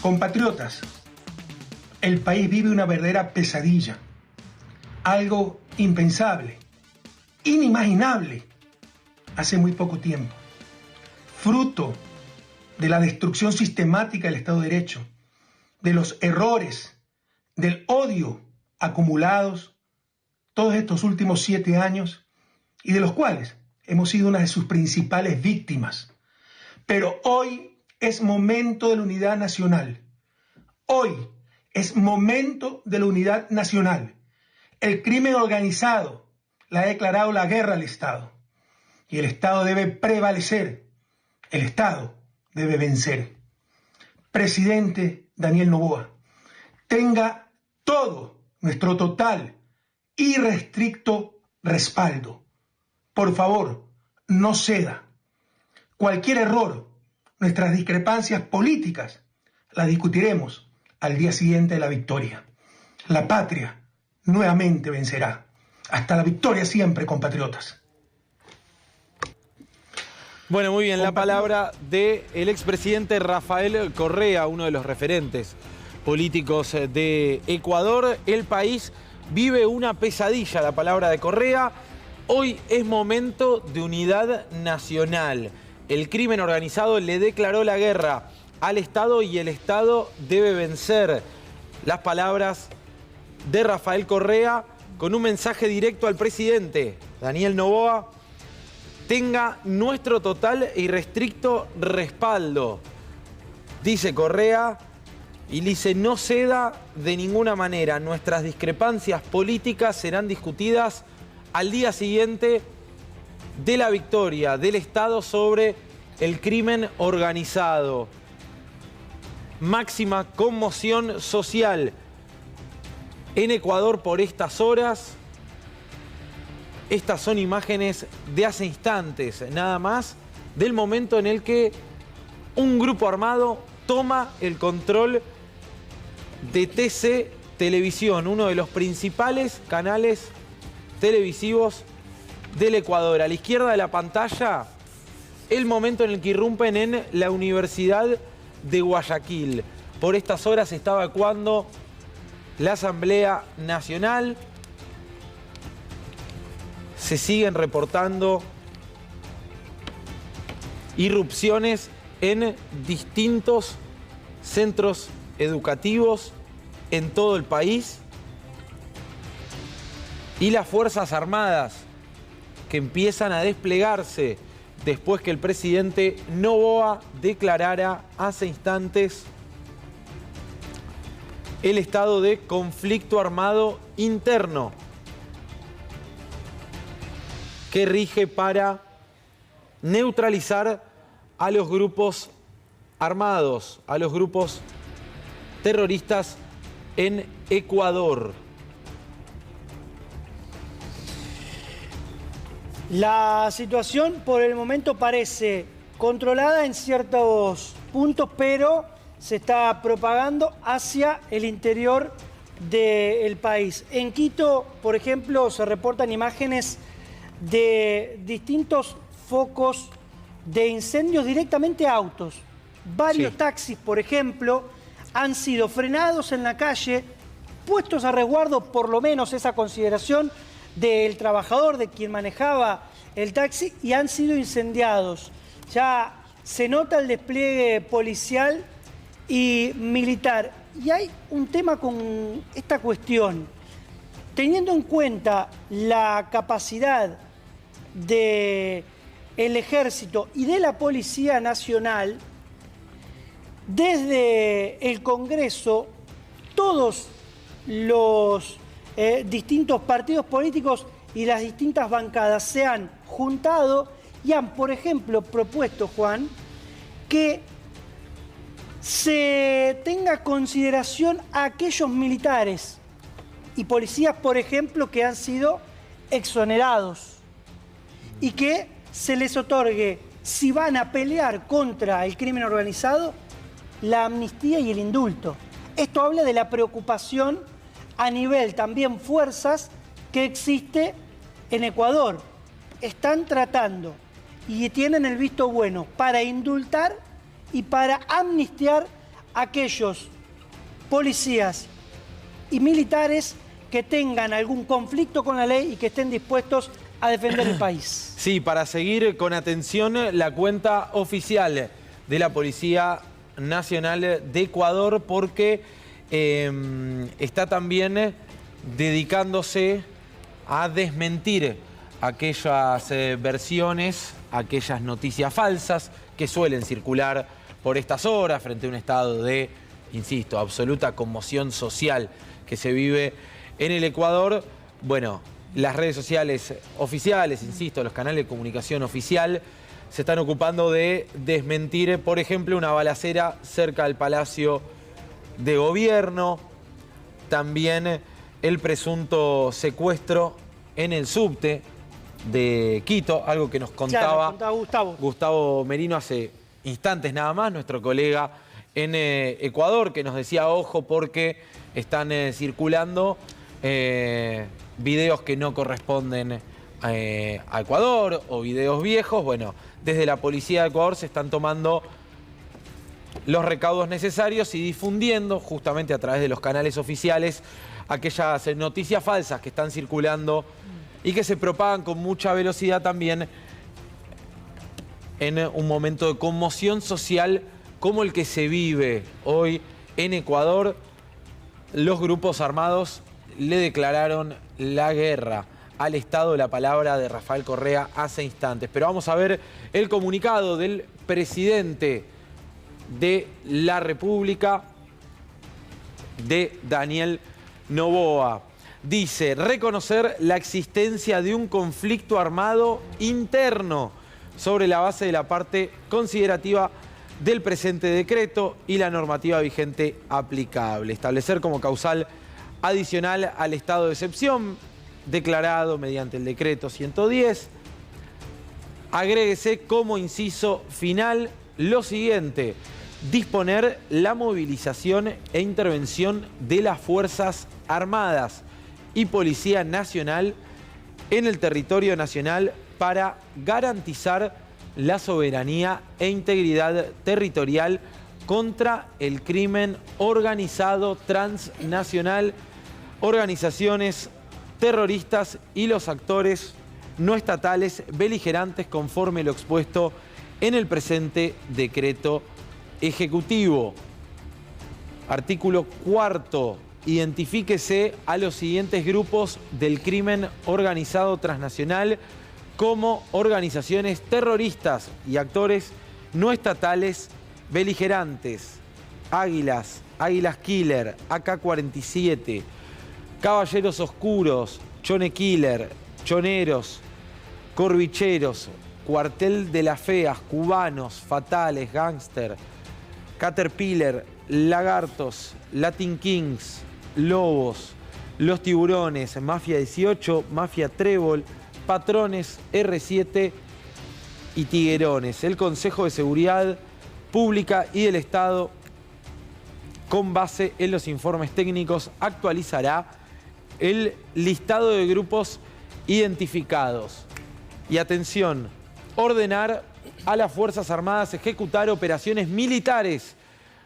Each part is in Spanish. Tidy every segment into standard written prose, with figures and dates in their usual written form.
Compatriotas, el país vive una verdadera pesadilla, algo impensable, inimaginable hace muy poco tiempo, fruto de la destrucción sistemática del Estado de Derecho, de los errores, del odio acumulados todos estos últimos 7 años y de los cuales hemos sido una de sus principales víctimas. Pero hoy es momento de la unidad nacional. Hoy es momento de la unidad nacional. El crimen organizado le ha declarado la guerra al Estado. Y el Estado debe prevalecer. El Estado debe vencer. Presidente Daniel Noboa, tenga todo nuestro total, irrestricto respaldo. Por favor, no ceda. Cualquier error, nuestras discrepancias políticas, las discutiremos al día siguiente de la victoria. La patria nuevamente vencerá. Hasta la victoria siempre, compatriotas. Bueno, muy bien, la palabra del expresidente Rafael Correa, uno de los referentes políticos de Ecuador. El país vive una pesadilla, la palabra de Correa. Hoy es momento de unidad nacional. El crimen organizado le declaró la guerra al Estado y el Estado debe vencer. Las palabras de Rafael Correa con un mensaje directo al presidente Daniel Noboa. Tenga nuestro total e irrestricto respaldo, dice Correa, y dice: no ceda de ninguna manera. Nuestras discrepancias políticas serán discutidas al día siguiente de la victoria del Estado sobre el crimen organizado. Máxima conmoción social en Ecuador por estas horas. Estas son imágenes de hace instantes, nada más, del momento en el que un grupo armado toma el control de TC Televisión, uno de los principales canales televisivos del Ecuador. A la izquierda de la pantalla, el momento en el que irrumpen en la Universidad de Guayaquil. Por estas horas se está evacuando la Asamblea Nacional. Se siguen reportando irrupciones en distintos centros educativos en todo el país. Y las Fuerzas Armadas que empiezan a desplegarse después que el presidente Noboa declarara hace instantes el estado de conflicto armado interno que rige para neutralizar a los grupos armados, a los grupos terroristas en Ecuador. La situación por el momento parece controlada en ciertos puntos, pero se está propagando hacia el interior del país. En Quito, por ejemplo, se reportan imágenes de distintos focos de incendios directamente a autos. Varios taxis, por ejemplo, han sido frenados en la calle, puestos a resguardo, por lo menos esa consideración del trabajador, de quien manejaba el taxi, y han sido incendiados. Ya se nota el despliegue policial y militar. Y hay un tema con esta cuestión. Teniendo en cuenta la capacidad del Ejército y de la Policía Nacional, desde el Congreso, todos los distintos partidos políticos y las distintas bancadas se han juntado y han, por ejemplo, propuesto, Juan, que se tenga consideración a aquellos militares y policías, por ejemplo, que han sido exonerados y que se les otorgue, si van a pelear contra el crimen organizado, la amnistía y el indulto. Esto habla de la preocupación a nivel también fuerzas que existe en Ecuador. Están tratando y tienen el visto bueno para indultar y para amnistiar aquellos policías y militares que tengan algún conflicto con la ley y que estén dispuestos a defender el país. Sí, para seguir con atención la cuenta oficial de la Policía Nacional de Ecuador, porque está también dedicándose a desmentir aquellas versiones, aquellas noticias falsas que suelen circular por estas horas frente a un estado de, insisto, absoluta conmoción social que se vive en el Ecuador. Bueno, las redes sociales oficiales, insisto, los canales de comunicación oficial se están ocupando de desmentir, por ejemplo, una balacera cerca del Palacio de Gobierno, también el presunto secuestro en el subte de Quito, algo que nos contaba, Gustavo Merino hace instantes nada más, nuestro colega en Ecuador, que nos decía, ojo, porque están circulando videos que no corresponden a Ecuador o videos viejos. Bueno, desde la Policía de Ecuador se están tomando los recaudos necesarios y difundiendo justamente a través de los canales oficiales aquellas noticias falsas que están circulando y que se propagan con mucha velocidad también en un momento de conmoción social como el que se vive hoy en Ecuador. Los grupos armados le declararon la guerra al Estado, la palabra de Rafael Correa hace instantes. Pero vamos a ver el comunicado del presidente de la República, de Daniel Noboa. Dice, reconocer la existencia de un conflicto armado interno sobre la base de la parte considerativa del presente decreto y la normativa vigente aplicable. Establecer como causal adicional al estado de excepción declarado mediante el decreto 110. Agréguese como inciso final lo siguiente: disponer la movilización e intervención de las Fuerzas Armadas y Policía Nacional en el territorio nacional para garantizar la soberanía e integridad territorial contra el crimen organizado transnacional, organizaciones terroristas y los actores no estatales beligerantes conforme lo expuesto en el presente decreto ejecutivo. Artículo 4. Identifíquese a los siguientes grupos del crimen organizado transnacional como organizaciones terroristas y actores no estatales beligerantes: Águilas, Águilas Killer, AK-47, Caballeros Oscuros, Chone Killer, Choneros, Corbicheros, Cuartel de las Feas, Cubanos, Fatales, Gangster, Caterpillar, Lagartos, Latin Kings, Lobos, Los Tiburones, Mafia 18, Mafia Trébol, Patrones, R7 y Tiguerones. El Consejo de Seguridad Pública y del Estado, con base en los informes técnicos, actualizará el listado de grupos identificados. Y atención, ordenar a las Fuerzas Armadas ejecutar operaciones militares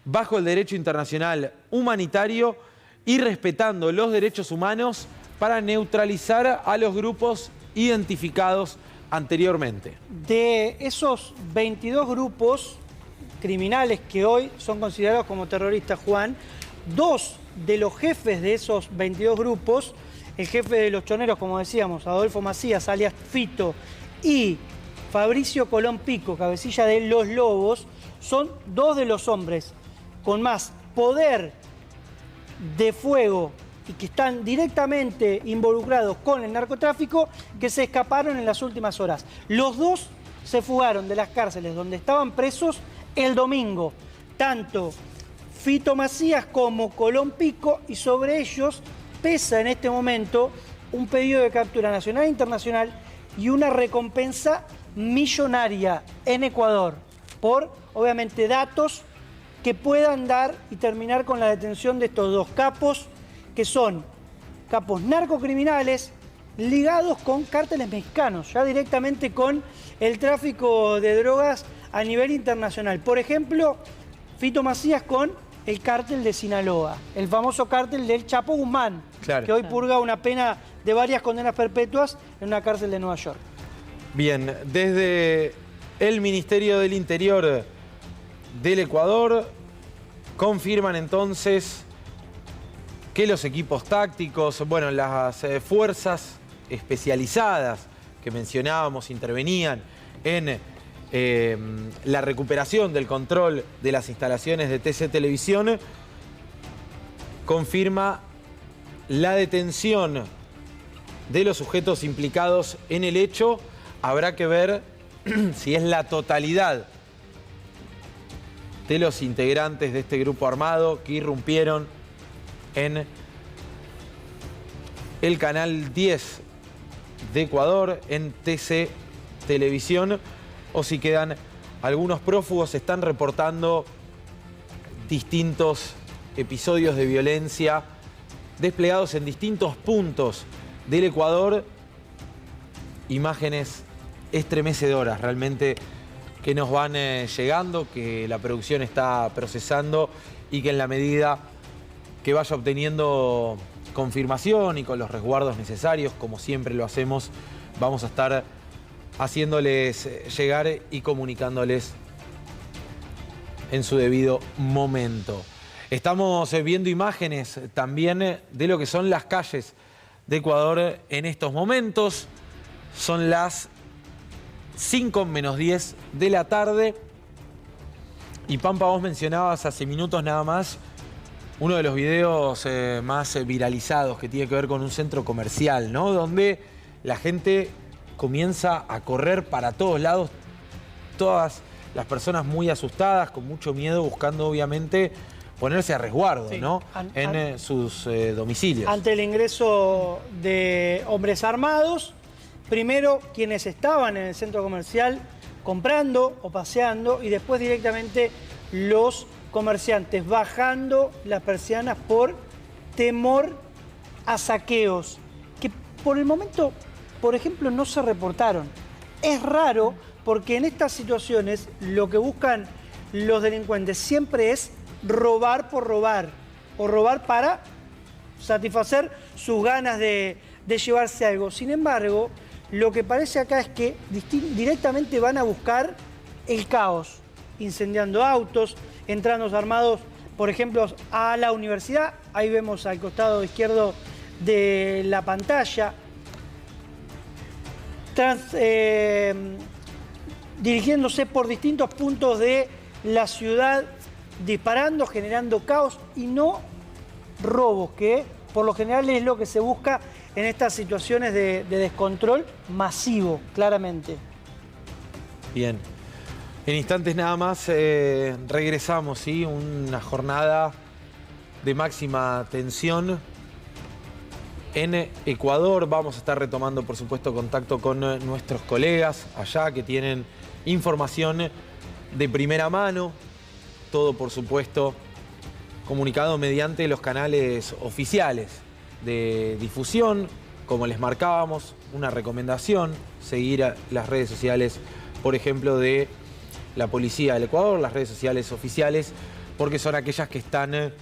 bajo el derecho internacional humanitario y respetando los derechos humanos para neutralizar a los grupos identificados anteriormente. De esos 22 grupos criminales que hoy son considerados como terroristas, Juan, 2 de los jefes de esos 22 grupos, el jefe de los choneros, como decíamos, Adolfo Macías, alias Fito, y Fabricio Colón Pico, cabecilla de Los Lobos, son 2 de los hombres con más poder de fuego y que están directamente involucrados con el narcotráfico, que se escaparon en las últimas horas. Los 2 se fugaron de las cárceles donde estaban presos el domingo, tanto Fito Macías como Colón Pico, y sobre ellos pesa en este momento un pedido de captura nacional e internacional y una recompensa millonaria en Ecuador por, obviamente, datos que puedan dar y terminar con la detención de estos 2 capos, que son capos narcocriminales ligados con cárteles mexicanos, ya directamente con el tráfico de drogas a nivel internacional. Por ejemplo, Fito Macías con el cártel de Sinaloa, el famoso cártel del Chapo Guzmán, Claro. que hoy purga una pena de varias condenas perpetuas en una cárcel de Nueva York. Bien, desde el Ministerio del Interior del Ecuador confirman entonces que los equipos tácticos, bueno, las fuerzas especializadas que mencionábamos intervenían en la recuperación del control de las instalaciones de TC Televisión, confirma la detención de los sujetos implicados en el hecho. Habrá que ver si es la totalidad de los integrantes de este grupo armado que irrumpieron en el canal 10 de Ecuador, en TC Televisión, o si quedan algunos prófugos. Se están reportando distintos episodios de violencia desplegados en distintos puntos del Ecuador. Imágenes estremecedoras realmente que nos van llegando, que la producción está procesando y que en la medida que vaya obteniendo confirmación y con los resguardos necesarios, como siempre lo hacemos, vamos a estar haciéndoles llegar y comunicándoles en su debido momento. Estamos viendo imágenes también de lo que son las calles de Ecuador en estos momentos. Son las 5 menos 10 de la tarde. Y Pampa, vos mencionabas hace minutos nada más uno de los videos más viralizados que tiene que ver con un centro comercial, ¿no? Donde la gente comienza a correr para todos lados, todas las personas muy asustadas, con mucho miedo, buscando obviamente ponerse a resguardo, sí, ¿no? En sus domicilios. Ante el ingreso de hombres armados, primero quienes estaban en el centro comercial comprando o paseando, y después directamente los comerciantes bajando las persianas por temor a saqueos, que por el momento, por ejemplo, no se reportaron. Es raro porque en estas situaciones lo que buscan los delincuentes siempre es robar por robar, o robar para satisfacer sus ganas de llevarse algo. Sin embargo, lo que parece acá es que directamente van a buscar el caos, incendiando autos, entrando armados, por ejemplo, a la universidad. Ahí vemos al costado izquierdo de la pantalla, dirigiéndose por distintos puntos de la ciudad, disparando, generando caos y no robos, que por lo general es lo que se busca en estas situaciones de descontrol masivo, claramente. Bien. En instantes nada más regresamos, ¿sí? Una jornada de máxima tensión en Ecuador. Vamos a estar retomando, por supuesto, contacto con nuestros colegas allá que tienen información de primera mano. Todo, por supuesto, comunicado mediante los canales oficiales de difusión. Como les marcábamos, una recomendación, seguir a las redes sociales, por ejemplo, de la Policía del Ecuador, las redes sociales oficiales, porque son aquellas que están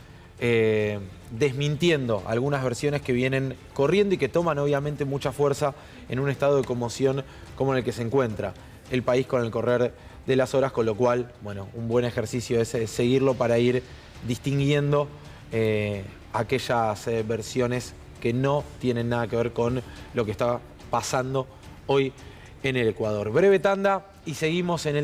desmintiendo algunas versiones que vienen corriendo y que toman obviamente mucha fuerza en un estado de conmoción como en el que se encuentra el país con el correr de las horas, con lo cual, bueno, un buen ejercicio es seguirlo para ir distinguiendo aquellas versiones que no tienen nada que ver con lo que está pasando hoy en el Ecuador. Breve tanda y seguimos en el